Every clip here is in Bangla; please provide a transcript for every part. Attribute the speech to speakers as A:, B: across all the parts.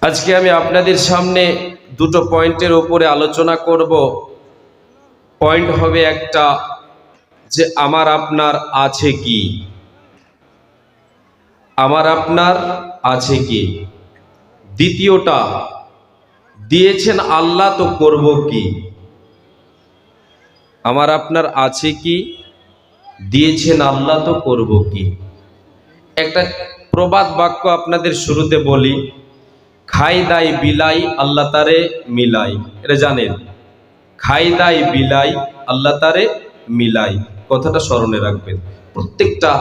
A: আজকে আমি আপনাদের সামনে দুটো পয়েন্টের উপরে আলোচনা করব। পয়েন্ট হবে একটা, যে আমার আপনার আছে কি, আমার আপনার আছে কি। দ্বিতীয়টা, দিয়েছেন আল্লাহ তো করব কি। আমার আপনার আছে কি, দিয়েছেন আল্লাহ তো করব কি। একটা প্রবাদ বাক্য আপনাদের শুরুতে বলি, খাই দাই বিলাই আল্লাহ তারে মিলাই। এটা জানেন? খাই দাই বিলাই আল্লাহ তারে মিলাই। কথাটা স্মরণে রাখবেন। প্রত্যেকটা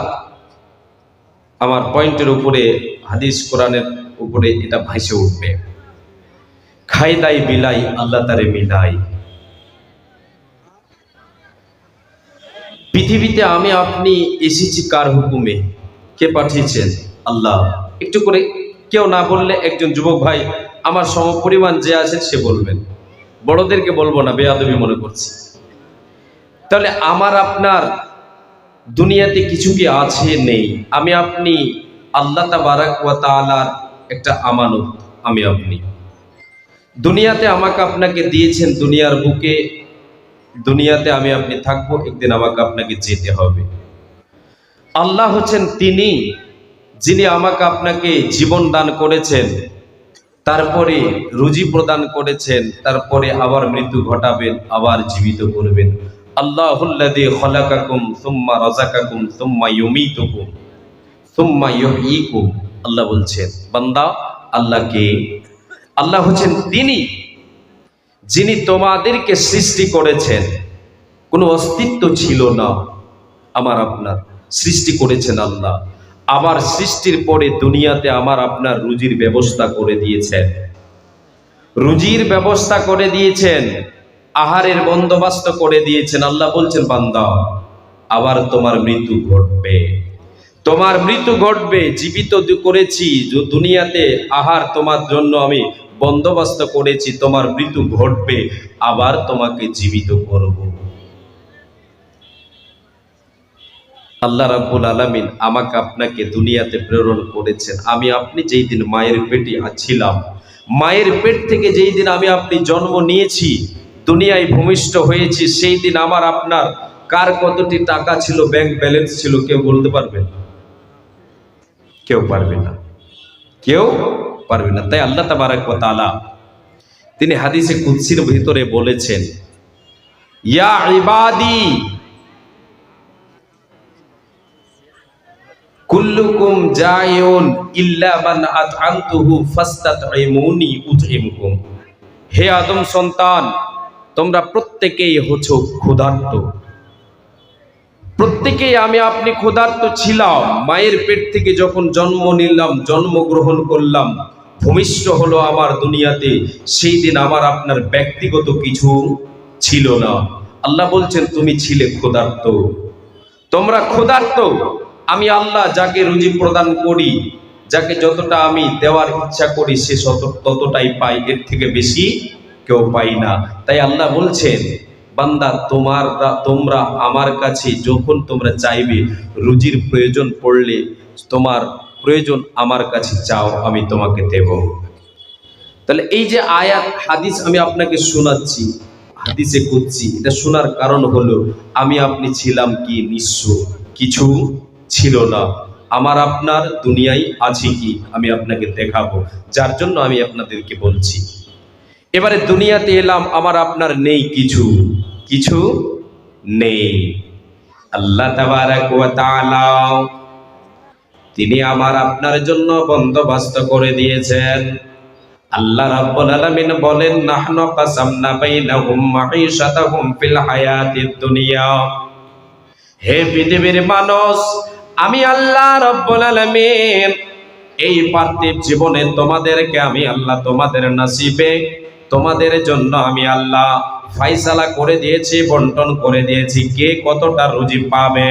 A: আমার পয়েন্টের উপরে, হাদিস কোরআনের উপরে এটা ভাসে উঠবে। খাই দাই বিলাই আল্লাহ তারে মিলাই। পৃথিবীতে আমি আপনি এসেছি কার হুকুমে? কে পাঠিয়েছেন? আল্লাহ। একটু করে কেউ না বললে একজন যুবক ভাই আমার সমপরিমাণ যে আছে সে বলবেন, বড়দেরকে বলবো না, বেয়াদবি মনে করছি। তাহলে আমার আপনার দুনিয়াতে কিছু কি আছে? নেই। আমি আপনি আল্লাহ তাবারাক ওয়া তাআলার একটা আমানত। আমি আপনি দুনিয়াতে আমাকে আপনাকে দিয়েছেন, দুনিয়ার বুকে দুনিয়াতে আমি আপনি থাকবো, একদিন আমাকে আপনাকে যেতে হবে। আল্লাহ হচ্ছেন তিনি যিনি আমাকে আপনাকে জীবন দান করেছেন, তারপরে রুজি প্রদান করেছেন, তারপরে আবার মৃত্যু ঘটাবেন, আবার জীবিত করবেন। আল্লাহুল্লাযী খলাকাকুম সুম্মা রাযাকাকুম সুম্মা ইউমীতুকুম সুম্মা ইউহয়ীকুম। আল্লাহ বলছেন, বান্দা আল্লাহকে, আল্লাহ হচ্ছেন তিনি যিনি তোমাদেরকে সৃষ্টি করেছেন। কোনো অস্তিত্ব ছিল না, আমার আপনার সৃষ্টি করেছেন আল্লাহ। আবার সৃষ্টির পরে দুনিয়াতে আমার আপনার রুজির ব্যবস্থা করে দিয়েছেন, রুজির ব্যবস্থা করে দিয়েছেন, আহারের বন্দোবস্ত করে দিয়েছেন। আল্লাহ বলছেন, বান্দা আবার তোমার মৃত্যু ঘটবে, তোমার মৃত্যু ঘটবে। জীবিত করেছি দুনিয়াতে, আহার তোমার জন্য আমি বন্দোবস্ত করেছি, তোমার মৃত্যু ঘটবে, আবার তোমাকে জীবিত করব। আল্লাহ রাব্বুল আলামিন আমাকে আপনাকে দুনিয়াতে প্রেরণ করেছেন। আমি আপনি যেই দিন মায়ের পেটে ছিলাম, মায়ের পেট থেকে যেই দিন আমি আপনি জন্ম নিয়েছি, দুনিয়ায় ভূমিষ্ঠ হয়েছি, সেই দিন আমার আপনার কার কতটি টাকা ছিল, ব্যাংক ব্যালেন্স ছিল, কেউ বলতে পারবেন? কেউ পারবে না, কেউ পারবে না। তাই আল্লাহ তাবারাক ওয়া তাআলা তিনি হাদিসে কুদসির ভিতরে বলেছেন, ইয়া ইবাদি কুল্লুকুম জায়ুন ইল্লা মান আতআমতুহু ফাস্তাতঈমুনি উতঈমকুম। হে আদম সন্তান, তোমরা প্রত্যেকেই হচ্ছো ক্ষুধার্ত। প্রত্যেকেই আমি আপনি ক্ষুধার্ত ছিলাম। মায়ের পেট থেকে যখন জন্ম নিলাম, জন্মগ্রহণ করলাম, ভূমিষ্ঠ হলো আমার দুনিয়াতে, সেই দিন আমার আপনার ব্যক্তিগত কিছু ছিল না। আল্লাহ বলছেন, তুমি ছিলে ক্ষুধার্ত, তোমরা ক্ষুধার্ত। আমি আল্লাহ যাকে রুজি প্রদান করি, যাকে যতটা আমি দেওয়ার ইচ্ছা করি, সে ততটাই পাই, এর থেকে বেশি কেউ পাই না। তাই আল্লাহ বলছেন, বান্দা তোমরা আমার কাছে যখন তোমরা চাইবে, রুজির প্রয়োজন পড়লে, তোমার প্রয়োজন আমার কাছে চাও, আমি তোমাকে দেব। তাহলে এই যে আয়াত হাদিস আমি আপনাকে শোনাচ্ছি, হাদিসে কুদসি, এটা শোনার কারণ হলো আমি আপনি ছিলাম কি নিঃস্ব, কিছু ছিল না। আমার আপনার দুনিয়ায় আছে কি আমি আপনাকে দেখাবো, যার জন্য আমি আপনাদেরকে বলছি। এবারে দুনিয়াতে এলাম, আমার আপনার নেই কিছু, কিছু নেই। আল্লাহ তাবারাক ওয়া তাআলা তিনি আমার আপনার জন্য বন্দোবস্ত করে দিয়েছেন। আল্লাহ রাব্বুল আলামিন বলেন, নাহনু কাসামনা বাইনাহুম মাঈশাতাহুম ফিল হায়াতিদ দুনিয়া। হে পৃথিবীর মানুষ, আমি আল্লাহ রাব্বুল আলামিন এই পার্থিব জীবনে তোমাদেরকে আমি আল্লাহ তোমাদের নসিবে, তোমাদের জন্য আমি আল্লাহ ফায়সালা করে দিয়েছি, বন্টন করে দিয়েছি, কে কতটা রুজি পাবে,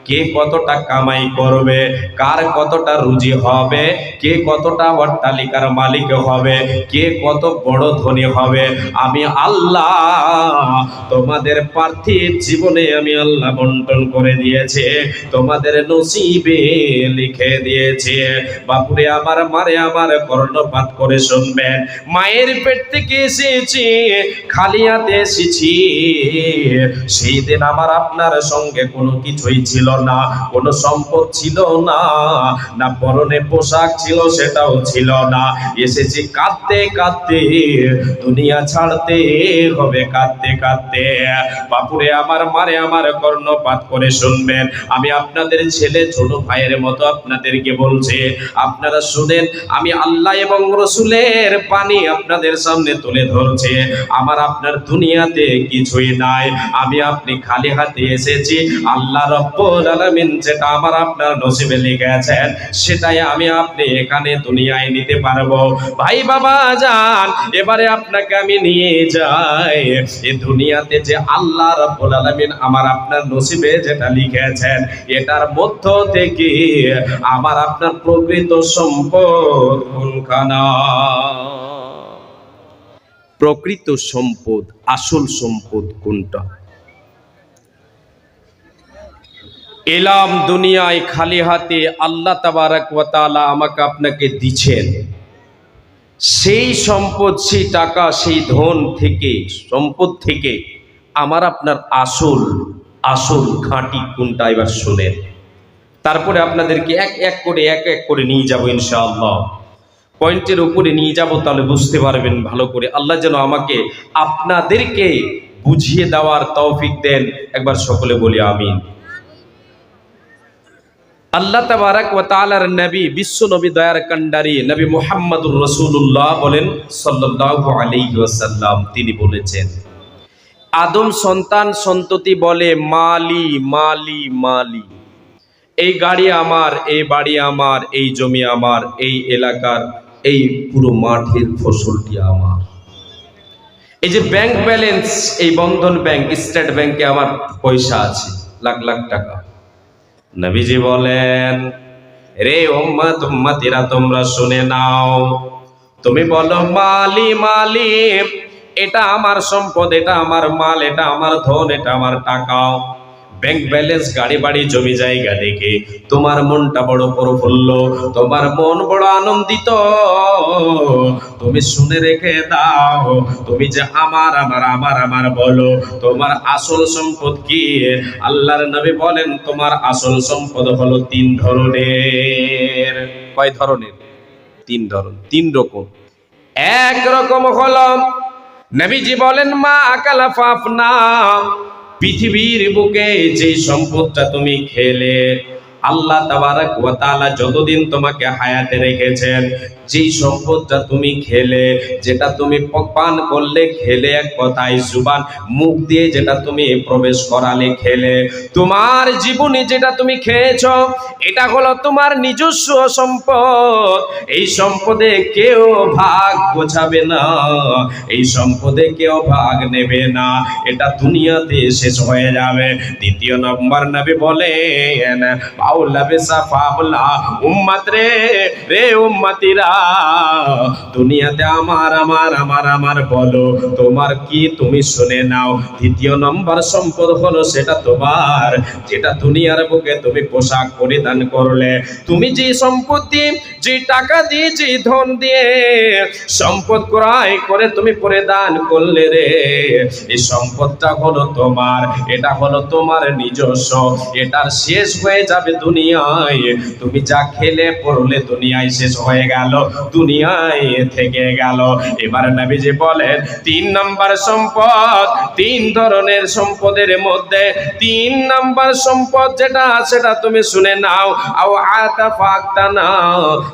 A: কে কতটা কামাই করবে, কার কতটা রুজি হবে, কে কতটা অট্টালিকার মালিক হবে, কে কত বড় ধনী হবে, আমি আল্লাহ তোমাদের পার্থিব জীবনে আমি আল্লাহ বন্টন করে দিয়েছে, তোমাদের নসিবে লিখে দিয়েছে। বাপুরে আমার, মারে আমার, কর্ণপাত করে শুনবেন। মায়ের পেট থেকে এসেছি, খালি হাতে এসেছি। সেই দিন আমার আপনার সঙ্গে কোনো কিছুই ছিল না, কোনো সম্পদ ছিল না, না পরনে পোশাক ছিল সেটাও ছিল না। এসেছি কাঁদতে কাঁদতে, দুনিয়া ছাড়তে হবে কাঁদতে কাঁদতে। বাপুরে আমার, মারে আমার, কর্ণপাত করে শুনবেন। আমি আপনাদের ছেলে, ছোট ভাইয়ের মতো আপনাদেরকে বলছি, আপনারা শুনেন। আমি আল্লাহ এবং রসুলের বাণী আপনাদের সামনে তুলে ধরছে। আমার আপনার দুনিয়াতে কিছুই নাই, আমি আপনি খালি হাতে এসেছি। আল্লাহ রব্বুল আলামিন যেটা আমার আপনার নসিবে লিখেছেন সেটাই আমি আপনি এখানে দুনিয়ায় নিতে পারবো। ভাই বাবা যান, এবারে আপনাকে আমি নিয়ে যাই এই দুনিয়াতে যে আল্লাহ রব্বুল আলামিন আমার আপনার নসিবে যেটা লিখেছেন এটার মধ্য থেকে আমার আপনার প্রকৃত সম্পদ কোনখানা। প্রকৃত সম্পদ, আসল সম্পদ কোনটা? এলাম দুনিয়ায় খালি হাতে, আল্লাহ তাবারক ওয়া তাআলা আমাকে আপনাকে দিচ্ছেন। সেই সম্পদ, সেই টাকা, সেই ধন থেকে, সম্পদ থেকে আমার আপনার আসল আসল খাঁটি কোনটা এবার শুনেন। তারপরে আপনাদেরকে এক এক করে নিয়ে যাব ইনশাআল্লাহ, পয়েন্টের উপরে নিয়ে যাব, তাহলে বুঝতে পারবেন ভালো করে। আল্লাহ যেন আমাকে আপনাদেরকে বুঝিয়ে দেওয়ার তৌফিক দেন। একবার সকলে বলি আমিন। আল্লাহ তাবারক ওয়া তাআলার নবী, বিশ্ব নবী, দয়ার কান্ডারি নবী মুহাম্মদুর রাসূলুল্লাহ বলেন সাল্লাল্লাহু আলাইহি ওয়াসাল্লাম, তিনি বলেছেন, আদম সন্তান সন্ততি বলে মালি মালি মালি। এই গাড়ি আমার, এই বাড়ি আমার, এই জমি আমার, এই এলাকার এই পুরো মাঠের ফসলটি আমার। এই যে ব্যাংক ব্যালেন্স, এই বন্ধন ব্যাংক, স্টেট ব্যাংকে আমার পয়সা আছে লাখ লাখ টাকা। নবীজি বলেন, রে উম্মত, উম্মতিরা তোমরা শুনে নাও, তুমি বলো মালি মালি, এটা আমার সম্পদ, এটা আমার মাল, এটা আমার ধন, এটা আমার টাকা। ব্যাংক ব্যালেন্স, গাড়ি বাড়ি, জমি জায়গা দেখে তোমার মনটা বড় প্রফুল্ল, তোমার মন বড় আনন্দিত। তুমি শুনে রেখে দাও, তুমি যে আমার আমার আমার আমার বলো, তোমার আসল সম্পদ কি? আল্লাহর নবী বলেন, তোমার আসল সম্পদ হলো তিন ধরনের। কয় ধরনের? তিন ধরন, তিন রকম। এক রকম হলো, নবীজি বলেন, মা আকালা ফাফনা, পৃথিবীর বুকে যে সম্পদটা তুমি খেলে, আল্লাহ তাবারক ওয়া তাআলা যতদিন তোমাকে হায়াতে রেখেছেন, যেই সম্পদটা তুমি খেলে, যেটা তুমি পান করলে, খেলে এক কথায় জুবান মুখ দিয়ে যেটা তুমি প্রবেশ করালে, খেলে, তোমার জীবনে যেটা তুমি খেয়েছো, এটা হলো তোমার নিজস্ব সম্পদ। এই সম্পদে কেউ ভাগ গোছাবে না, এই সম্পদে কেউ ভাগ নেবে না, এটা দুনিয়াতে শেষ হয়ে যাবে। দ্বিতীয় নম্বর নবী বলেন, পাউলা বেসা পাবলা, উম্মত রে, রে উম্মতিরা, দুনিয়াতে আমার আমার আমার আমার বলো, তোমার কি? তুমি শুনে নাও। দ্বিতীয় নম্বর সম্পদ হলো সেটা তোমার, যেটা দুনিয়ার বুকে তুমি পোশাক পরিধান করলে, তুমি যে সম্পত্তি, যে টাকা দিয়ে, যে ধন দিয়ে সম্পদ ক্রয় করে তুমি পরিধান করলে রে, এই সম্পদটা হলো তোমার, এটা হলো তোমার নিজস্ব, এটার শেষ হয়ে যাবে দুনিয়ায়। তুমি যা খেলে পড়লে দুনিয়ায় শেষ হয়ে গেল, দুনিয়ায় থেকে গেল। এবার নবীজি বলেন, তিন নাম্বার সম্পদ, তিন ধরনের সম্পদের মধ্যে তিন নাম্বার সম্পদ যেটা, সেটা তুমি শুনে নাও, আও আতাফাক্তানা,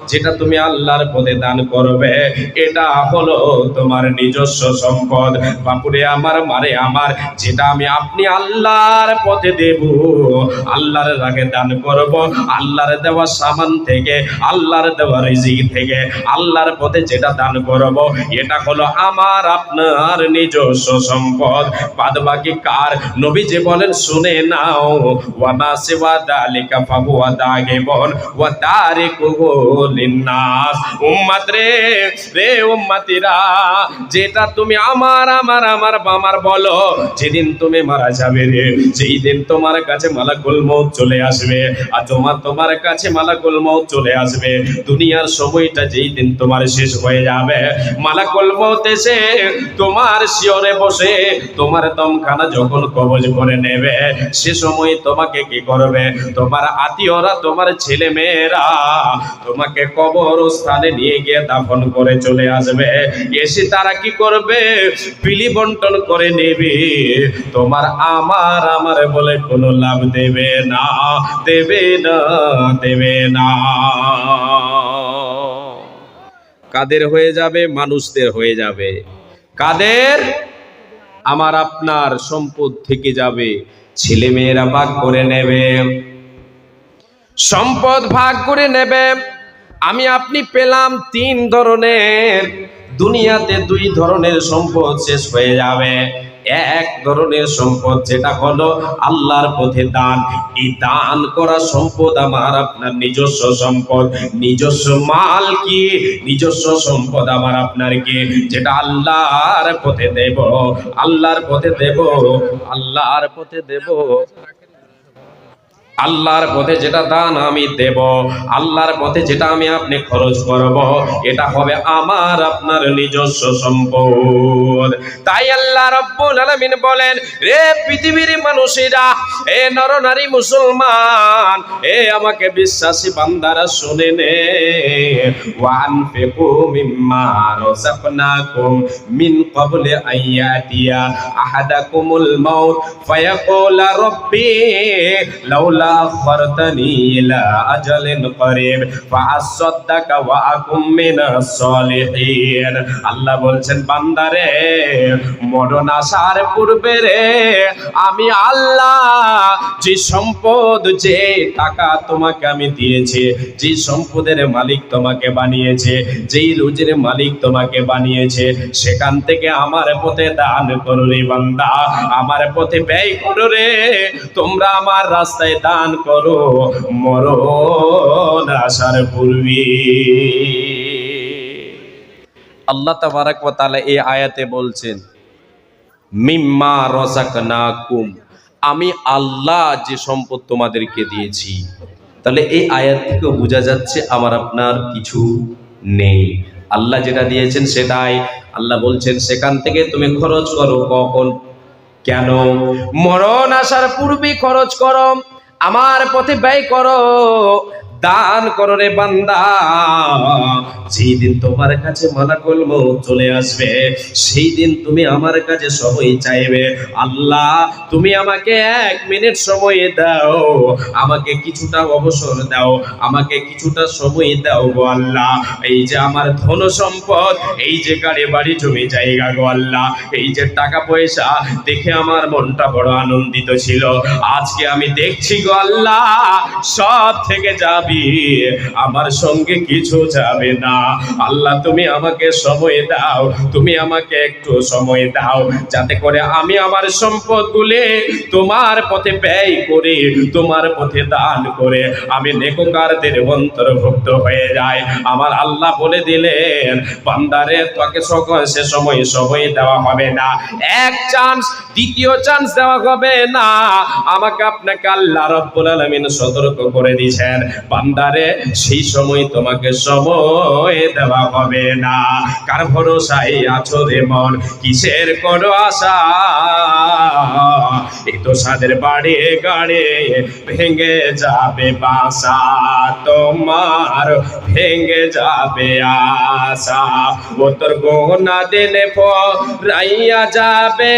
A: যেটা তুমি আল্লাহর পথে দান করবে, এটা হলো তোমার নিজস্ব সম্পদ। বাপুরে আমার, মারে আমার, যেটা আমি আপনি আল্লাহর পথে দেব, আল্লাহর রাহে দান করব, করব আল্লাহর দেওয়া সামান থেকে, আল্লাহর দেওয়া রিজিক থেকে, আল্লাহর পথে যেটা দান করব এটা হলো আমার আপনার নিজস্ব সম্পদ। বাদ বাকি কার? নবীজি বলেন শুনে নাও, ওয়া মা সিওয়া যালিকা ফাহুয়া দাগিবুন ওয়া তারিকুহু লিন্নাস। উম্মত রে, রে উম্মতিরা, যেটা তুমি আমার বলো, যেদিন তুমি মারা যাবে রে, যেই দিন তোমার কাছে মালাকুল মউত চলে আসবে, আর তোমার কাছে মালাকুল মউত চলে আসবে, দুনিয়ার সময়টা যেই দিন তোমার শেষ হয়ে যাবে, মালাকুল মউত এসে তোমার শিয়রে বসে তোমার দমখানা যখন কবজ করে নেবে, সে সময় তোমাকে কি করবে? তোমার আত্মীয়রা, তোমার ছেলে মেয়েরা তোমাকে কবরস্থানে নিয়ে গিয়ে দাফন করে চলে আসবে। এসে তারা কি করবে? বিলি বন্টন করে নেবে। তোমার আমার বলে কোনো লাভ দেবে না, দেবে না, দেবে না। কাদের হয়ে যাবে? মানুষদের হয়ে যাবে। কাদের? আমার আপনার সম্পদ থেকে যাবে, ছেলে মেয়েরা ভাগ করে নেবে, সম্পদ ভাগ করে নেবে। আমি আপনি পেলাম তিন ধরনের, দুনিয়াতে দুই ধরনের সম্পদ শেষ হয়ে যাবে। এক ধরনের সম্পদ যেটা হলো আল্লাহর পথে দান। এই দান করা সম্পদ আমার আপনার নিজস্ব সম্পদ, নিজস্ব মাল কি, নিজস্ব সম্পদ আমার আপনার কি, যেটা আল্লাহর পথে দেব, আল্লাহর পথে দেব, আল্লাহর পথে দেব। আল্লাহর পথে যেটা দান আমি দেব, আল্লাহর পথে যেটা আমি আপনি খরচ করব, এটা হবে আমার আপনার নিজস্ব সম্পদ। তাই আল্লাহ রাব্বুল আলামিন বলেন, রে পৃথিবীর মানুষেরা, এ নরনারী মুসলমান, এ আমাকে বিশ্বাসী বান্দারা শুনে নে, ওয়ানফিকু মিম্মা রাযাকনাকুম মিন ক্বাবলি আইয়াতিয়া আহাদাকুমুল মাউত ফায়াকুলা রাব্বি লাউলা আখরতানি ইলা আজালিন করিব ফাআসাদদাকা ওয়া আকুম মিনাস সলিহিন। আল্লাহ বলছেন, বান্দারে, মরণ আসার পূর্বে রে আমি আল্লাহ যে সম্পদ, যে টাকা তোমাকে আমি দিয়েছি, যে সম্পদের মালিক তোমাকে বানিয়েছে, যেই রুজির মালিক তোমাকে বানিয়েছে, সেখান থেকে আমার পথে দান করো রে বান্দা, আমার পথে ব্যয় করো রে। তোমরা আমার রাস্তায় দান করো মরণ আসার পূর্বে। আল্লাহ তাবারাক ওয়া তাআলা এই আয়াতে বলছেন, মিম্মা রাযাকনাকুম, আমি আল্লাহ যে সম্পদ তোমাদেরকে দিয়েছি। তাহলে এই আয়াত থেকে বোঝা যাচ্ছে আমার আপনার কিছু নেই, আল্লাহ যেটা দিয়েছেন সেটাই। আল্লাহ বলছেন সেখান থেকে তুমি খরচ করো। কখন? কেন? মরণ আসার পূর্বে খরচ করো, আমার পথে ব্যয় করো, দান করো রে বান্দা। যেই দিন তোমার কাছে মালাকুল মউত চলে আসবে, সেই দিন তুমি আমার কাছে সময় চাইবে, আল্লাহ তুমি আমাকে 1 মিনিট সময় দাও, আমাকে কিছুটা অবসর দাও, আমাকে কিছুটা সময় দাও গো আল্লাহ। এই যে আমার ধন সম্পদ, এই যে গাড়ি বাড়ি জমি জায়গা গো আল্লাহ, এই যে টাকা পয়সা দেখে আমার মনটা বড় আনন্দিত ছিল, আজকে আমি দেখছি গো আল্লাহ সব থেকে যাবি, আমার সঙ্গে কিছু যাবে না। আল্লাহ তুমি আমাকে সময় দাও, তুমি আমাকে একটু সময় দাও, যাতে করে আমি আমার সম্পদগুলি তোমার পথে ব্যয় করে, তোমার পথে দান করে আমি নেককারদের অন্তর্ভুক্ত হয়ে যাই। আমার আল্লাহ বলে দিলেন, বান্দারে তোকে সে সময় দেওয়া হবে না, এক চান্স, দ্বিতীয় চান্স দেওয়া হবে না। আমাকে আপনাকে আল্লাহ রাব্বুল আলামিন সতর্ক করে দিয়েছেন, বান্দারে সেই সময় তোমাকে সময় দেওয়া হবে না। কার ভরসায় আছো রে মন, কিসের করো আশা, এই তো সাদের বাড়ি গাড়ি ভেঙে যাবে বাসা, তোমার ভেঙে যাবে আশা। ও তোর গোনা দিলে রাইয়া যাবে,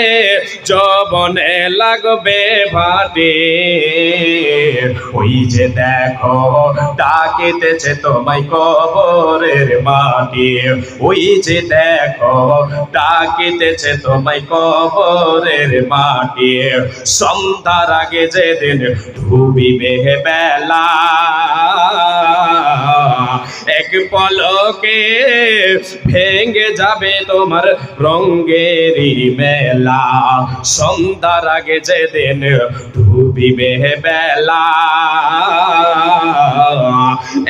A: যবনে লাগবে ভাটে, ওই যে দেখো
B: ডাকিতেছে তোমায় কবরের মাটি। ওই যে দেখো ডাকিতেছে তোমায় কবরের মাটি। সন্ধ্যার আগে যেদিন ডুবিবে বেলা, এক পলকে ভেঙে যাবে তোমার রঙ্গেরই মেলা। সন্ধ্যার আগে যেদিন ডুবিবে বেলা,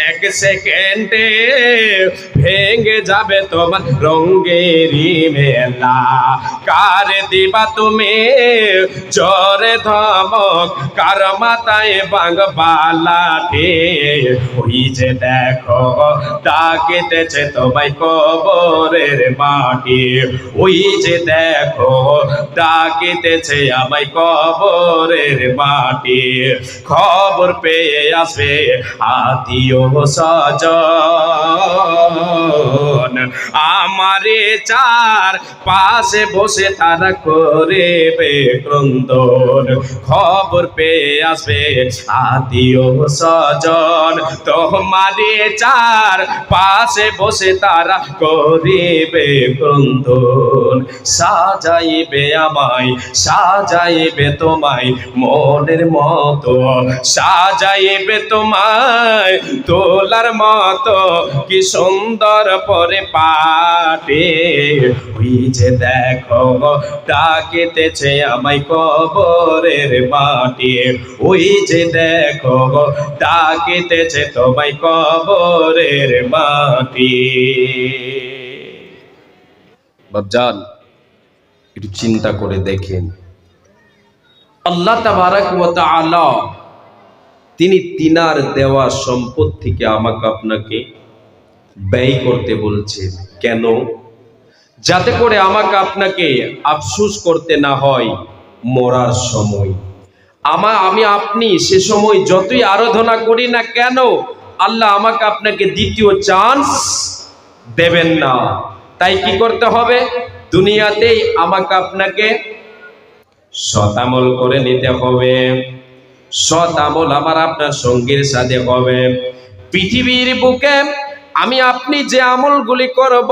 B: এক সেকেন্ডে ভেঙে যাবে তোমার রঙ্গেরই মেলা। কার দিবা তুমি জোরে ধমক, কার মাথায় বাংবা লাঠি? ওই যে দেখো ডাকিতেছে তোমায় কবরের মাটি। ওই যে দেখো ডাকিতেছে আমায় কবরের মাটি। খবর পেয়ে আসবে আত্মীয় স্বজন, আমারে চার পাশে বসে তারা করবে ক্রন্দন। খবর পেয়ে আসবে আত্মীয় স্বজন, তোমারে চার পাশে বসে তারা করিবে ক্রন্দন। সাজাইবে আমায়, সাজাইবে তোমায় মনের মতো, সাজাইবে তোমায় তোলার মতো, কি সুন্দর পরে পাটে। ওই যে দেখো ডাকিতেছে আমায় কবরের মাটি। ওই যে দেখো ডাকিতেছে তোমায় কবরের মাটি।
A: বাপজান, একটু চিন্তা করে দেখেন, আল্লাহ তাবারাক ওয়া তাআলা তিনি তিনার দেওয়া সম্পদ থেকে আমাকে আপনাকে ব্যয় করতে বলছেন। কেন? যাতে করে আমাকে আপনাকে আফসোস করতে না হয় মরার সময়। আমি আপনি সে সময় যতই আরাধনা করি না কেন, আল্লাহ আমাকে আপনাকে দ্বিতীয় চান্স দেবেন না। তাই কি করতে হবে? দুনিয়াতেই আমাকে আপনাকে সৎ আমল করে নিতে হবে। সৎ আমল আমার আপনার সঙ্গীর সাথে হবে। পৃথিবীর বুকে আমি আপনি যে আমলগুলি করব,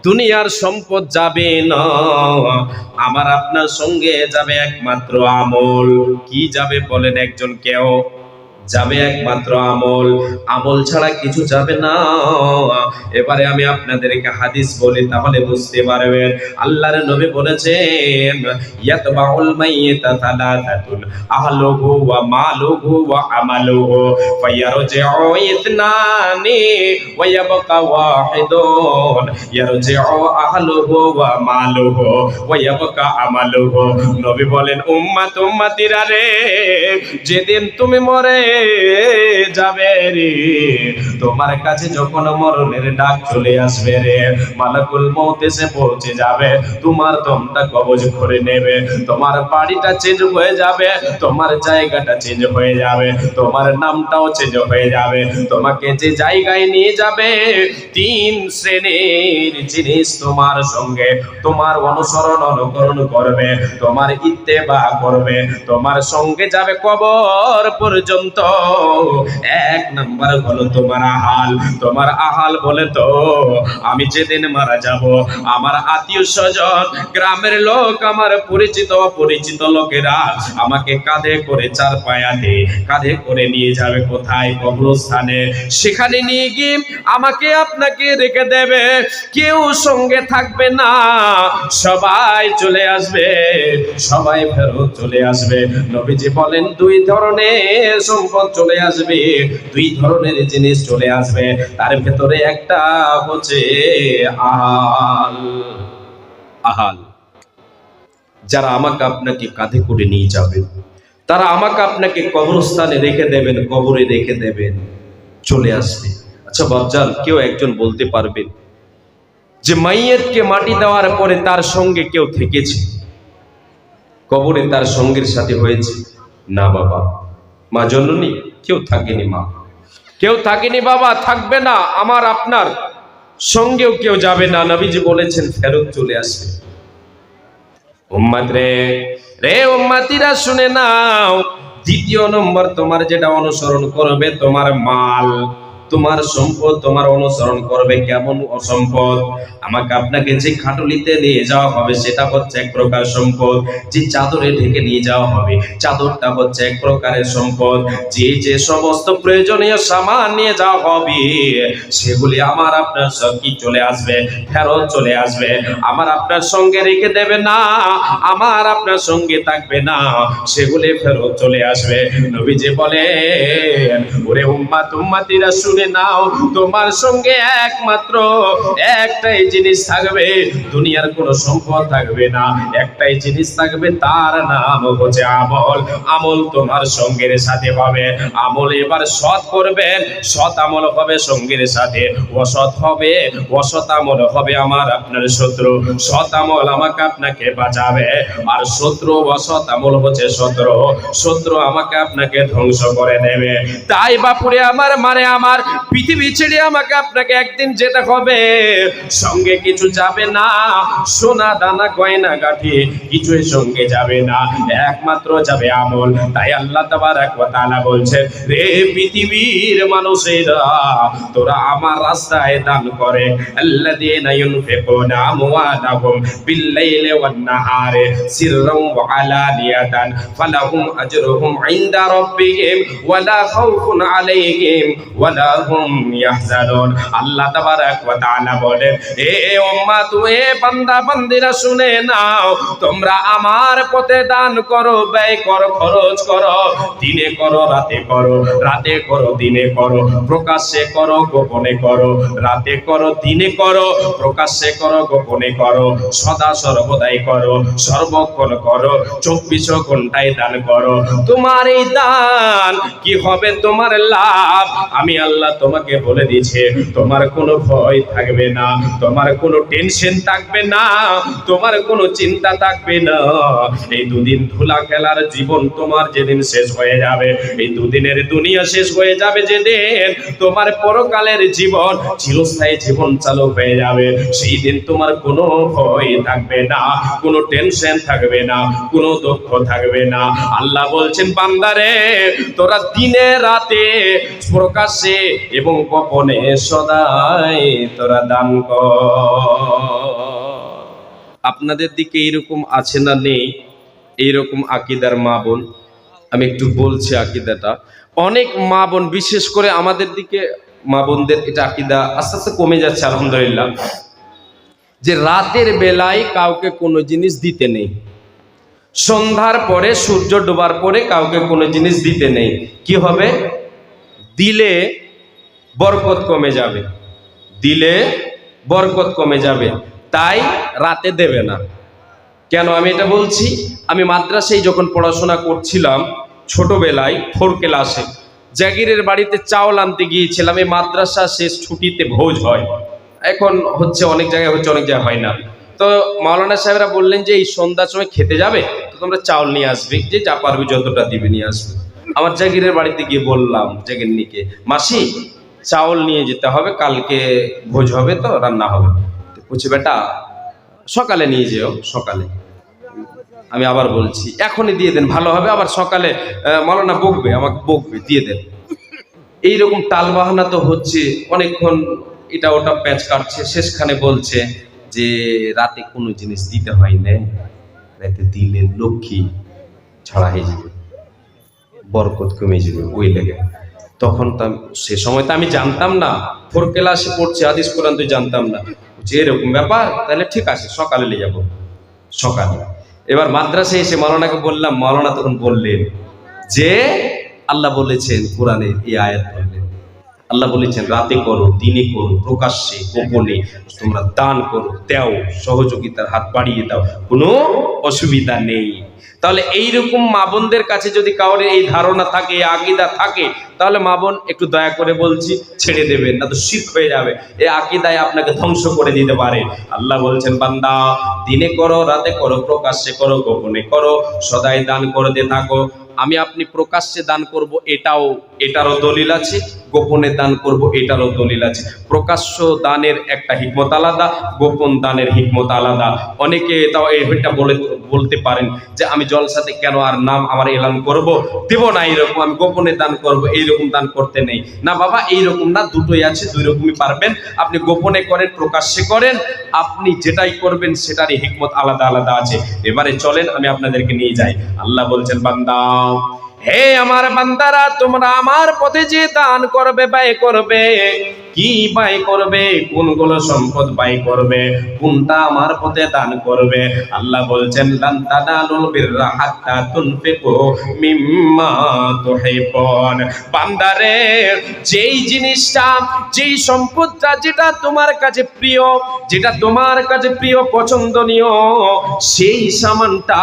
A: দুনিয়ার সম্পদ যাবে না, আমার আপনার সঙ্গে যাবে একমাত্র আমল। কি যাবে বলেন একজন? কেউ যাবে একমাত্র আমল। আমল ছাড়া কিছু যাবে না। এবারে আমি আপনাদেরকে হাদিস বলি, তাহলে বুঝতে পারবেন। আল্লাহর নবী বলেছেন, ইয়াতবাউল মাইয়িতা সালাসাতুন, আহলুহু ওয়া মালুহু ওয়া আমালুহু, ফায়ারজিউ ইসনানি ওয়া ইয়াবকা ওয়াহিদুন, ইয়ারজিউ আহলুহু ওয়া মালুহু ওয়া ইয়াবকা আমালুহু। নবী বলেন, উম্মতিরা রে, যেদিন তুমি মরে যাবে রে, তোমার কাছে যখন মরণের ডাক চলে আসবে রে, মালাকুল মউত এসে পৌঁছে যাবে, তোমার দমটা কবজ করে নেবে, তোমার বাড়িটা চেঞ্জ হয়ে যাবে, তোমার জায়গাটা চেঞ্জ হয়ে যাবে, তোমার নামটাও চেঞ্জ হয়ে যাবে। তোমাকে যে জায়গায় নিয়ে যাবে, তিন শ্রেণীর জিনিস তোমার সঙ্গে তোমার অনুকরণ করবে, তোমার ইত্তেবা করবে, তোমার সঙ্গে যাবে কবর পর্যন্ত। এক নাম্বার হলো তোমার আহাল। তোমার আহাল বলে তো, আমি যেদিন মারা যাব, আমার আত্মীয় স্বজন, গ্রামের লোক, আমার পরিচিত অপরিচিত লোকেরা আমাকে কাঁধে করে, চার পায়াতে কাঁধে করে নিয়ে যাবে কোথায়? কবরস্থানে। সেখানে নিয়ে গিয়ে আমাকে আপনাকে রেখে দেবে, কেউ সঙ্গে থাকবে না, সবাই চলে আসবে, সবাই ফেরত চলে আসবে। নবীজি বলেন, দুই ধরনের সম্পদ চলে আসবে, দুই ধরনের জিনিস চলে আসবে। তার ভেতরে একটা হচ্ছে আহাল। আহাল যারা আমাকে আপনাকে কাঁধে করে নিয়ে যাবেন, তারা আমাকে আপনাকে কবরস্থানে রেখে দেবেন, কবরে রেখে দেবেন, চলে আসবে। আচ্ছা বাপজান, কেউ একজন বলতে পারবেন যে মাইয়েতকে মাটি দেওয়ার পরে তার সঙ্গে কেউ থেকেছে, কবরে তার সঙ্গের সাথে হয়েছে? না বাবা, মা জননী কেউ থাকেনি, মা কেউ থাকেনি, বাবা থাকবে না, আমার আপনার সঙ্গেও কেউ যাবে না। নবীজি বলেছেন ফেরত চলে আসবে। উম্মত রে, উম্মতিরা শুনে নাও,
B: দ্বিতীয় নম্বর, তোমার যেটা অনুসরণ করবে তোমার মাল, তোমার সম্পদ তোমার অনুসরণ করবে। কেমন সম্পদ? আমাকে আপনাকে যে খাটুলিতে নিয়ে যাওয়া হবে সেটা হচ্ছে এক প্রকার সম্পদ, যে চাদরে ঢেকে নিয়ে যাওয়া হবে চাদরটা হচ্ছে এক প্রকারের সম্পদ, যে যে সমস্ত প্রয়োজনীয় সামান নিয়ে যাওয়া হবে সেগুলি আমার আপনার সঙ্গে চলে আসবে, ফেরত চলে আসবে, আমার আপনার সঙ্গে রেখে দেবে না, আমার আপনার সঙ্গে থাকবে না, সেগুলি ফেরত চলে আসবে। নবীজি বলেন, ওরে উম্মাত উম্মাতিরা শুনে নাও, তোমার সঙ্গে একমাত্র একটাই জিনিস থাকবে, দুনিয়ার কোনো সম্পদ থাকবে না, একটাই জিনিস থাকবে, তার নাম হচ্ছে আমল। আমল তোমার সঙ্গের সাথে হবে, আমল এবার সৎ করবেন, সৎ আমল হবে সঙ্গের সাথে, অসৎ হবে, অসৎ আমল হবে আমার আপনার শত্রু। সৎ আমল আমাকে আপনাকে বাঁচাবে, আর শত্রু অসৎ আমল হচ্ছে শত্রু, শত্রু আমাকে আপনাকে ধ্বংস করে দেবে। তাই বাপুরে আমার, মানে আমার পৃথিবী ছেড়ে আমাকে আপনাকে একদিন যেতে হবে, সঙ্গে কিছু যাবে না, সোনা দানা গয়না গাঠি কিছুই সঙ্গে যাবে না, একমাত্র যাবে আমল। তাই আল্লাহ তাবারক ওয়া তাআলা বলছেন, রে পৃথিবীর মানুষেরা, তোরা আমার রাস্তায় দান করে, আল্লাযীনা ইউনফিকুনা আমওয়ালাহুম বিল-লাইলি ওয়ান-নাহারি সিররান ওয়া আলানিয়াতান ফালাহুম আজরুহুম ইনদা রাব্বিহিম ওয়ালা খাউফুন আলাইহিম ওয়ালা হুম ইয়াহজানুন। আল্লাহ তাবারক ওয়া তাআলা বলেন, এ উম্মত, এ বান্দা বান্দিরা শুনে নাও, তোমরা আমার পথে দান করো, ব্যয় করো, খরচ করো, দিনে করো রাতে করো, রাতে করো দিনে করো, প্রকাশ্যে করো গোপনে করো, রাতে করো দিনে করো, প্রকাশ্যে করো গোপনে করো, সদা সর্বদাই করো, সর্বক্ষণ করো, 24 ঘন্টায় দান করো। তোমার এই দান কি হবে? তোমার লাভ আমি আল্লাহ তোমাকে বলে দিয়েছে, তোমার কোনো ভয় থাকবে না, তোমার কোনো টেনশন থাকবে না, তোমার কোনো চিন্তা থাকবে না। এই দুদিন ধুলা খেলার জীবন তোমার যেদিন শেষ হয়ে যাবে, এই দুদিনের দুনিয়া শেষ হয়ে যাবে যেদিন, তোমার পরকালের জীবন, চিরস্থায়ী জীবন চালু হয়ে যাবে, সেই দিন তোমার কোনো ভয় থাকবে না, কোনো টেনশন থাকবে না, কোনো দুঃখ থাকবে না। আল্লাহ বলছেন, বান্দারে, তোরা দিনে রাতে প্রকাশ্যে এবং গোপনে সদাই তোরা দান কর। আপনাদের দিকে এইরকম আছে না নেই এইরকম আকীদার মা বোন? আমি একটু বলছি আকীদাটা। অনেক মা বোন, বিশেষ করে আমাদের দিকে মা বোনদের এটা আকীদা আস্তে আস্তে কমে যাচ্ছে আলহামদুলিল্লাহ, যে রাতের বেলায় কাউকে কোনো জিনিস দিতে নেই, সন্ধ্যার পরে সূর্য ডোবার পরে কাউকে কোনো জিনিস দিতে নেই। কি হবে? দিলে বরকত কমে যাবে, দিলে বরকত কমে যাবে, তাই রাতে দেবে না। কেন আমি এটা বলছি? আমি মাদ্রাসায় যখন পড়াশোনা করছিলাম ছোটবেলায় 4 ক্লাসে, জাগিরের বাড়িতে চাউল আনতে গিয়েছিলাম। এই মাদ্রাসা শেষ ছুটিতে ভোজ হয়, এখন হচ্ছে অনেক জায়গায় হচ্ছে, অনেক জায়গায় হয় না। তো মাওলানা সাহেবরা বললেন যে এই সন্ধ্যার সময় খেতে যাবে তো তোমরা চাউল নিয়ে আসবে, যে যা পারবে যতটা দিবে নিয়ে আসবে। আমার জাগিরের বাড়িতে গিয়ে বললাম জাগিরনিকে, মাসি চাউল নিয়ে যেতে হবে, কালকে ভোজ হবে তো রান্না হবে। বলছে, বেটা সকালে নিয়ে যেও, সকালে। আমি আবার বলছি এখনই দিয়ে দেন, ভালো হবে, আবার সকালে মাওলানা বকবে, আমাকে বকবে, দিয়ে দেন। এইরকম টাল বাহানা তো হচ্ছে অনেকক্ষণ, এটা ওটা প্যাঁচ কাটছে, শেষখানে বলছে যে রাতে কোনো জিনিস দিতে হয় না, রাতে দিলে লক্ষ্মী ছাড়া হয়ে যাবে, বরকত কমে যাবে, ওই লেগে। তখন তো সে সময় তো আমি জানতাম না, 4 ক্লাসে পড়ছে, হাদিস কোরআন তো জানতাম না, যে এরকম ব্যাপার, তাহলে ঠিক আছে সকালে নিয়ে যাবো, সকালে। এবার মাদ্রাসায় এসে মাওলানাকে বললাম, মাওলানা তখন বললেন যে আল্লাহ বলেছেন কোরআনে, এই আয়াত বললেন, আল্লাহ বলেছেন রাতে করো, দিনে করো, প্রকাশ্যে গোপনে তোমরা দান করো, দাও, সহযোগিতার হাত বাড়িয়ে দাও, কোনো অসুবিধা নেই। তাহলে এইরকম মা বোনদের কাছে যদি কাউরে এই ধারণা থাকে, এই আকীদা থাকে, তাহলে মা বোন একটু দয়া করে বলছি ছেড়ে দেবেন, না তো শিরক হয়ে যাবে, এই আকীদায় আপনাকে ধ্বংস করে দিতে পারে। আল্লাহ বলছেন, বান্দা দিনে করো, রাতে করো, প্রকাশ্যে করো, গোপনে করো, সদাই দান করতে থাকো। আমি আপনি প্রকাশ্যে দান করব এটাও
A: এটারও দলিল আছে, গোপনে দান করব এটারও দলিল আছে। প্রকাশ্য দানের একটা হিকমত আলাদা, গোপন দানের হিকমত আলাদা। অনেকে তাও এটা বলতে পারেন যে আমি জলসাতে কেন আর নাম আমার এলান করব, দেব না, এইরকম আমি গোপনে দান করব, এইরকম দান করতে নেই। না বাবা, এইরকম না, দুটোই আছে, দুই রকমই পারবেন। আপনি গোপনে করেন, প্রকাশ্যে করেন, আপনি যেটাই করবেন সেটারই হিকমত আলাদা আলাদা আছে। এবারে চলেন আমি আপনাদেরকে নিয়ে যাই। আল্লাহ বলছেন, বান্দা, হে আমার বান্দারা, তোমরা আমার পথে যে দান করবে, ব্যয় করবে, কি ব্যয় করবে, কোনগুলো সম্পদ ব্যয় করবে, কোনটা আমার পথে দান করবে। আল্লাহ বলছেন, লান তানালুল বিররা হাত্তা তুনফিকু মিম্মা তুহিব্বুন। বান্দারে, যেই জিনিসটা, যেই সম্পদটা যেটা তোমার কাছে প্রিয়, যেটা তোমার কাছে প্রিয়, পছন্দনীয়, সেই সামানটা,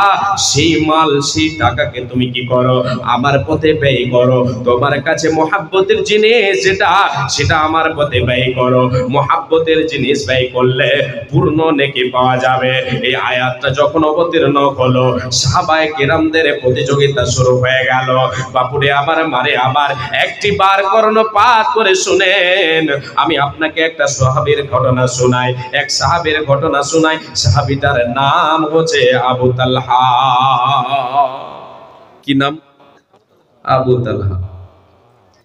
A: সেই মাল, সেই টাকাকে তুমি কি করো, আমার পথে ব্যয় করো। তোমার কাছে মহাব্বতের জিনিস যেটা, সেটা আমার পথে ব্যয় করো। মহাব্বতের জিনিস ব্যয় করলে পূর্ণ নেকি পাওয়া যাবে। এই আয়াতটা যখন অবতীর্ণ হলো, সাহাবায়ে কেরামদের প্রতিযোগিতা শুরু হয়ে গেল। বাপুরে আমার, মারে আমার, একটি বার কর্ণপাত করে শুনেন। আমি আপনাকে একটা সাহাবীর ঘটনা শোনাই, এক সাহাবীর ঘটনা শোনাই। সাহাবীটার নাম হচ্ছে আবু তালহা। কি নাম? আবু তালহা।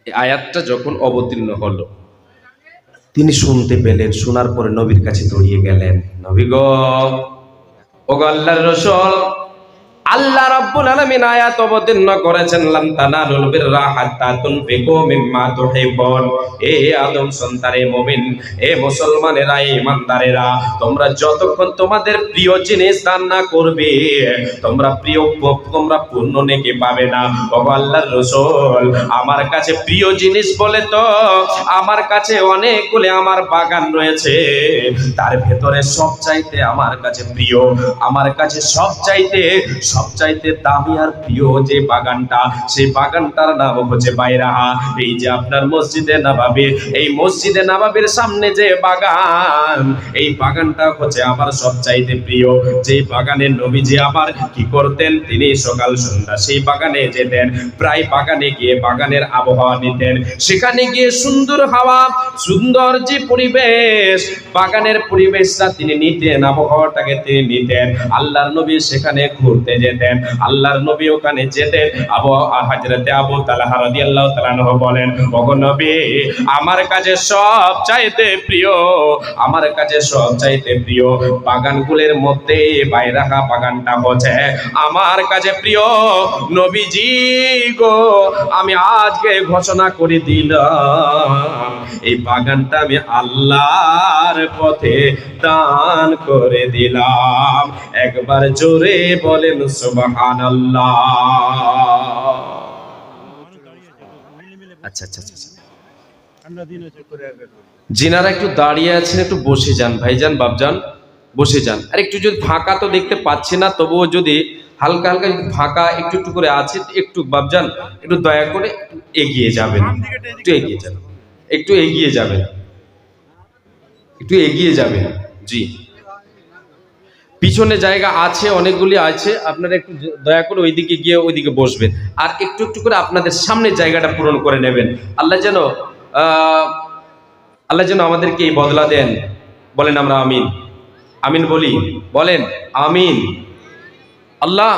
A: এই আয়াতটা যখন অবতীর্ণ হলো, তিনি শুনতে পেলেন, শোনার পরে নবীর কাছে দৌড়িয়ে গেলেন। নবী গো, ওগো আল্লাহর রাসূল, আল্লাহ রাব্বুল আলামিন আয়াত অবতীর্ণ করেছেন, লান তানালুল বিররা হাত্তা তুনফিকু মিম্মা তুহিব্বুন। এ আদম সন্তানে মুমিন, এ মুসলমানেরা, এ ইমানদারেরা, তোমরা যতক্ষণ তোমাদের প্রিয় জিনিস দান না করবে, তোমরা পূর্ণ নেকি পাবে না। ওগো আল্লাহর রাসূল, আমার কাছে প্রিয় জিনিস বলে তো আমার কাছে অনেকগুলো আমার বাগান রয়েছে, তার ভেতরে সবচাইতে আমার কাছে প্রিয়, আমার কাছে সবচাইতে দামি আর প্রিয় যে বাগানটা, সেই বাগানটার নাম হচ্ছে বাইরাহা। এই যে আপনার মসজিদে নববী, এই মসজিদে নববীর সামনে যে বাগান, এই বাগানটা হচ্ছে আমার সবচাইতে প্রিয়। যে বাগানের নবীজি আবার কি করতেন, তিনি সকাল সন্ধ্যা সেই বাগানে যেতেন। প্রায় বাগানে গিয়ে বাগানের আবহাওয়া নিতেন, সেখানে গিয়ে সুন্দর হাওয়া, সুন্দর যে পরিবেশ, বাগানের পরিবেশটা তিনি নিতেন, আবহাওয়াটাকে তিনি নিতেন। আল্লাহর নবী সেখানে ঘুরতে যেতেন, আল্লাহর নবী ওখানে যেতেন। হযরতে আবু তালহা রাদিয়াল্লাহু তাআলা আনহু বলেন, ওগো নবী, আমার কাছে সবচাইতে প্রিয়, আমার কাছে সবচাইতে প্রিয় বাগানগুলোর মধ্যে বাইরাহা বাগানটা হচ্ছে আমার কাছে প্রিয়। নবীজি গো, আমি আজকে ঘোষণা করে দিলাম, এই বাগানটা আমি আল্লাহর পথে দান করে দিলাম। একবার জোরে বলেন সুবহানাল্লাহ। আচ্ছা আচ্ছা আচ্ছা, জিনারা একটু দাঁড়িয়ে আছেন, একটু বসে যান ভাইজান, বাপজান, বসে যান। আর একটু যদি ফাঁকা তো দেখতে পাচ্ছি না, তবুও যদি হালকা হালকা ফাঁকা একটু একটু করে আছে, একটু বাপজান একটু দয়া করে এগিয়ে যাবেন, একটু এগিয়ে যাবেন, একটু এগিয়ে যাবেন, একটু এগিয়ে যাবেন। জি, পিছনে জায়গা আছে, অনেকগুলি আছে, আপনারা একটু দয়া করে ওইদিকে গিয়ে ওইদিকে বসবেন, আর একটু একটু করে আপনাদের সামনে জায়গাটা পূরণ করে নেবেন। আল্লাহ যেন আমাদেরকে এই বদলা দেন। বলেন আমরা আমিন, আমিন বলি, বলেন আমিন। আল্লাহ,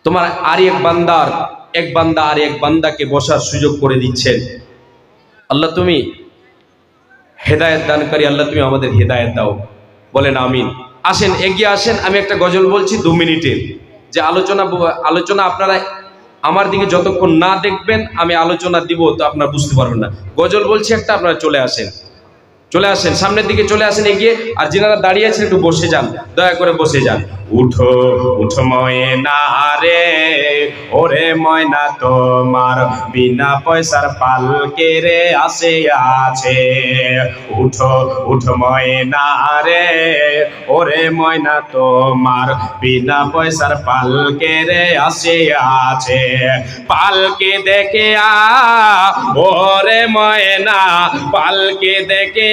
A: তোমার আর এক বান্দা আর এক বান্দাকে বসার সুযোগ করে দিচ্ছেন। আল্লাহ তুমি হেদায়েত দানকারী, আল্লাহ তুমি আমাদের হেদায়েত দাও। বলেন আমিন। আসেন, এগিয়ে আসেন। আমি একটা গজল বলছি 2 মিনিটের, যে আলোচনা আপনারা আমার দিকে যতক্ষণ না দেখবেন আমি আলোচনা দিব তো আপনারা বুঝতে পারবেন না। গজল বলছি একটা, আপনারা চলে আসেন, চলে আসেন, সামনের দিকে চলে আসেন এগিয়ে। আর যিনারা দাঁড়িয়ে আছেন একটু বসে যান, দয়া করে বসে যান। উঠো উঠো ময়না রে, ওরে ময়না তোমার বিনা পয়সার পালকে রে আসে আছে। উঠো উঠো ময়না রে, ওরে ময়না তোমার বিনা পয়সার পালকে রে আসে আছে। পালকে দেখে ওরে ময়না, পালকে দেখে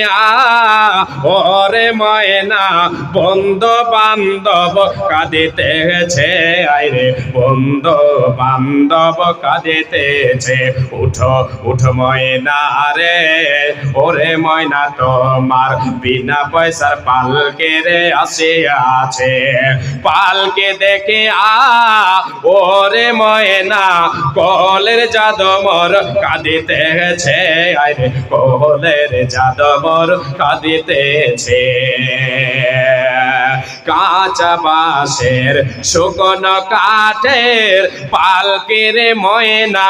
A: ওরে ময়না, বন্ধু বান্ধব
B: কাঁদিতেছে, আইরে বন্ধু বান্ধব কাঁদিতেছে। উঠো উঠো ময়না রে, ওরে ময়না তোমার বিনা পয়সার পালকে রে আসিয়াছে। পালকে দেখে ওরে ময়না, কলের যাদবর কাঁদিতেছে, আইরে কলের যাদবর কাঁদিতেছে। কাঁচা বাঁশের শুকনো কাঠের পালকের ময়না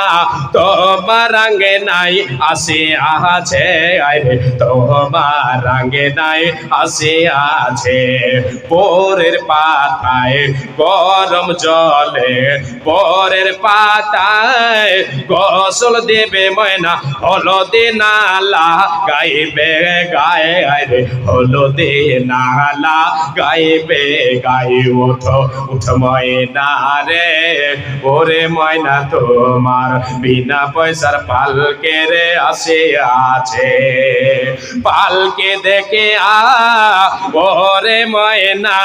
B: তোমার রঙে নাই আসিয়াছে, আইরে তোমার রঙে নাই আসিয়াছে। পরের পাতায় গরম জলে, পরের পাতায় গোসল দেবে ময়না, হলদে নালা গাইবে গায়ে, আইরে হলদে নালা গাইবে গায়ে। ওঠো উঠো ময়না রে, ওরে ময়না তোমার বিনা পয়সার পালকে রে আসিয়াছে। পালকে দেখে ওরে ময়না,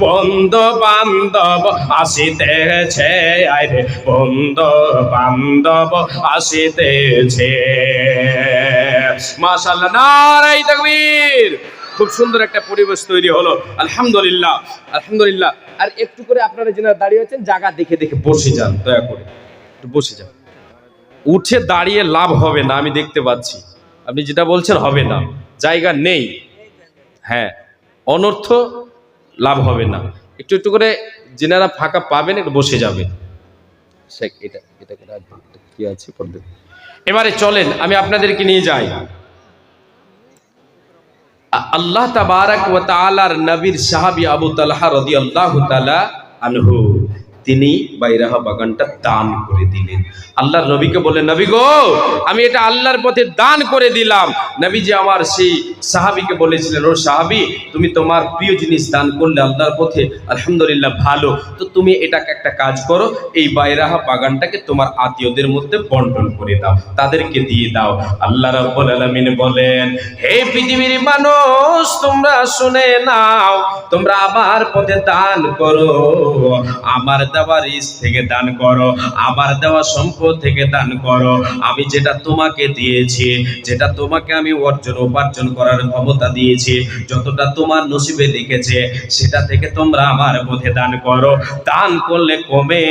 B: বন্ধু বান্ধব আসিতেছে, আইরে বন্ধু বান্ধব আসিতেছে। মাশাআল্লাহ, নারায়ে তাকবীর। খুব সুন্দর একটা পরিবেশ তৈরি হলো, আলহামদুলিল্লাহ আলহামদুলিল্লাহ। আর একটু করে আপনারা যারা দাঁড়িয়ে আছেন জায়গা দেখে দেখে বসে যান, দয়া করে একটু বসে যান। উঠে দাঁড়িয়ে লাভ হবে না, আমি দেখতে পাচ্ছি আপনি যেটা বলছেন হবে না, জায়গা নেই। হ্যাঁ, অনর্থ লাভ হবে না। একটু একটু করে যেনারা ফাঁকা পাবেন একটু বসে যাবেন। এটা এটা কি আছে পড়বে। এবারে চলেন আমি আপনাদেরকে নিয়ে যাই আল্লাহ তাবারাক ওয়া তাআলার নবীর সাহাবী আবু তালহা রাদিয়াল্লাহু তাআলা আনহু, তিনি বাইরাহা বাগানটা দান করে দিলেন। আল্লাহর নবীকে বললেন, নবী গো আমি এটা আল্লাহর পথে দান করে দিলাম। নবীজি আমার সেই সাহাবীকে বলেছিলেন, ও সাহাবী তুমি তোমার প্রিয় জিনিস দান করলে আল্লাহর পথে, আলহামদুলিল্লাহ ভালো, তো তুমি এটাকে একটা কাজ করো, এই বাইরাহা বাগানটাকে তোমার আত্মীয়দের মধ্যে বন্টন করে দাও, তাদেরকে দিয়ে দাও। আল্লাহ রাব্বুল আলামিন বলেন, হে পৃথিবীর মানুষ তোমরা শুনে নাও, তোমরা আমার পথে দান করো, আমার দেওয়া রিজিক থেকে দান করো, আমার দেওয়া সম্পদ থেকে দান করো। আমি যেটা তোমাকে দিয়েছি, যেটা তোমাকে আমি উপার্জন করার ক্ষমতা দিয়েছি, যতটা তোমার নসিবে লিখেছে সেটা থেকে তোমরা আমার পথে দান করো। দান করলে কমে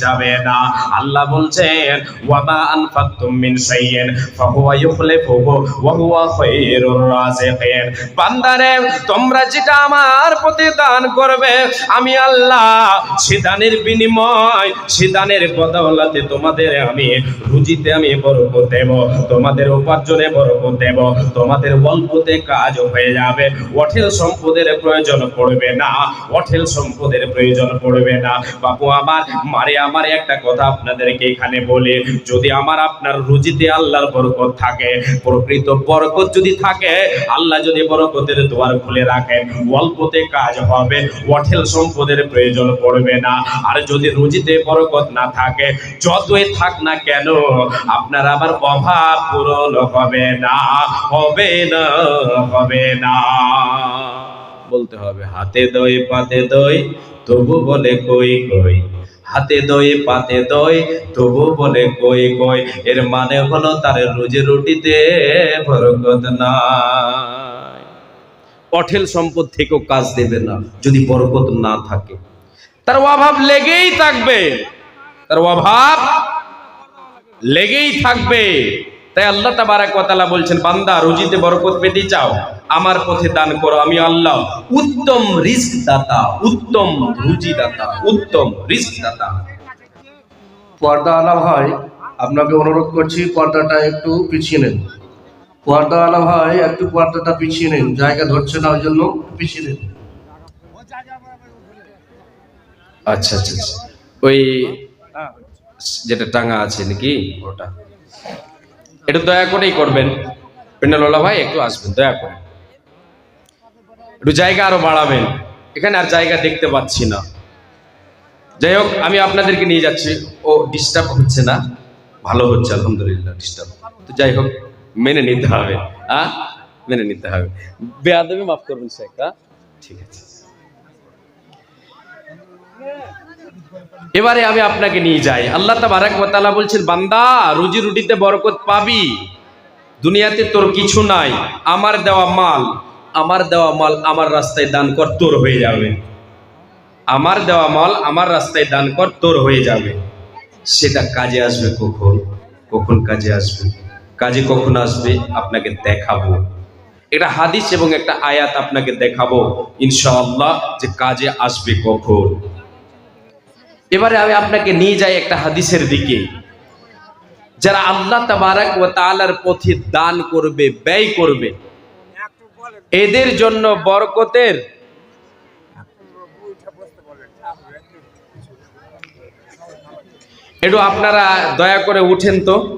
B: যাবে না। আল্লাহ বলছেন, ওয়ামা আনফাকতুম মিন শাইইন ফাহুয়া ইউখলিফুহু ওয়া হুয়া খায়রুর রাযিকিন। বান্দারে তোমরা যেটা আমার পথে দান করবে, আমি আল্লাহ সে দানের বিনিময়, সে দানের বদৌলতে তোমাদের আমি রুজিতে আমি বরকত দেব, তোমাদের উপার্জনে বরকত দেব, তোমাদের অল্পতে কাজ হয়ে যাবে, অঢেল সম্পদের প্রয়োজন পড়বে না, অঢেল সম্পদের প্রয়োজন পড়বে না। বাপু আমার, মারে আমার একটা কথা আপনাদেরকে এখানে বলি, যদি আমার আপনার রুজিতে আল্লাহর বরকত থাকে, প্রকৃত বরকত যদি থাকে, আল্লাহ যদি বরকতের দুয়ার খুলে রাখেন, অল্পতে কাজ হবে, অঢেল সম্পদের প্রয়োজন পড়বে না। আর যদি রুজিতে বরকত না থাকে, যতই থাক না কেন আপনার আবার অভাব পূরণ হবে না, হবে না, হবে না। বলতে হবে, হাতে দই পাতে দই তবু বলে কই কই, হাতে দই পাতে দই তবু বলে কই কই। এর মানে হলো তার রুজি রুটিতে বরকত নাই। অঢেল সম্পদ থেকেও কাজ দেবে না যদি বরকত না থাকে, তার অভাব লেগেই থাকবে, তার অভাব লেগেই থাকবে। তাই আল্লাহ তাবারাক ওয়া তাআলা বলছেন, বান্দা রুজিতে বরকত পেতে চাও, আমার পথে দান করো, আমি আল্লাহ উত্তম রিজক দাতা, উত্তম রুজি দাতা, উত্তম রিজক দাতা।
C: পর্দাওয়ালা ভাই আপনাকে অনুরোধ করছি, পর্দাটা একটু পিছিয়ে নেন। পর্দাওয়ালা ভাই একটু পর্দাটা পিছিয়ে নেন, জায়গা ধরছে না, ওই জন্য পিছিয়ে নেন।
A: আচ্ছা আচ্ছা, ওই যেটা টাঙা আছে নাকি ওটা একটু দয়া করেই করবেন। পেন্ডালওয়ালা ভাই একটু আসবেন, দয়া করে একটু জায়গা আরো বাড়াবেন, এখানে আর জায়গা দেখতে পাচ্ছি না। যাই হোক, আমি আপনাদেরকে নিয়ে যাচ্ছি, ও ডিস্টার্ব হচ্ছে না, ভালো হচ্ছে আলহামদুলিল্লাহ। ডিস্টার্ব তো যাই হোক, মেনে নিতে হবে, মেনে নিতে হবে। বেয়াদবি মাফ করবেন শেখ, ঠিক আছে। এবারে আমি আপনাকে নিয়ে যাই। আল্লাহ তাবারক ওয়া তাআলা বলছেন, বান্দা রুজি রুটিতে বরকত পাবি, দুনিয়াতে তোর কিছু নাই, আমার দেওয়া মাল আমার রাস্তায় দান কর, তোর হয়ে যাবে। আমার দেওয়া মাল আমার রাস্তায় দান কর, তোর হয়ে যাবে। সেটা কাজে আসবে কখন? কখন কাজে আসবে? কাজে কখন আসবে আপনাকে দেখাবো। এটা হাদিস এবং একটা আয়াত আপনাকে দেখাবো ইনশাআল্লাহ যে কাজে আসবে কখন। এবারে আমি আপনাকে নিয়ে যাই একটা হাদিসের দিকে। যারা আল্লাহ তাবারক ওয়া তাআলার পথে দান করবে, ব্যয় করবে, এদের জন্য বরকতের একটু আপনারা দয়া করে উঠেন তো।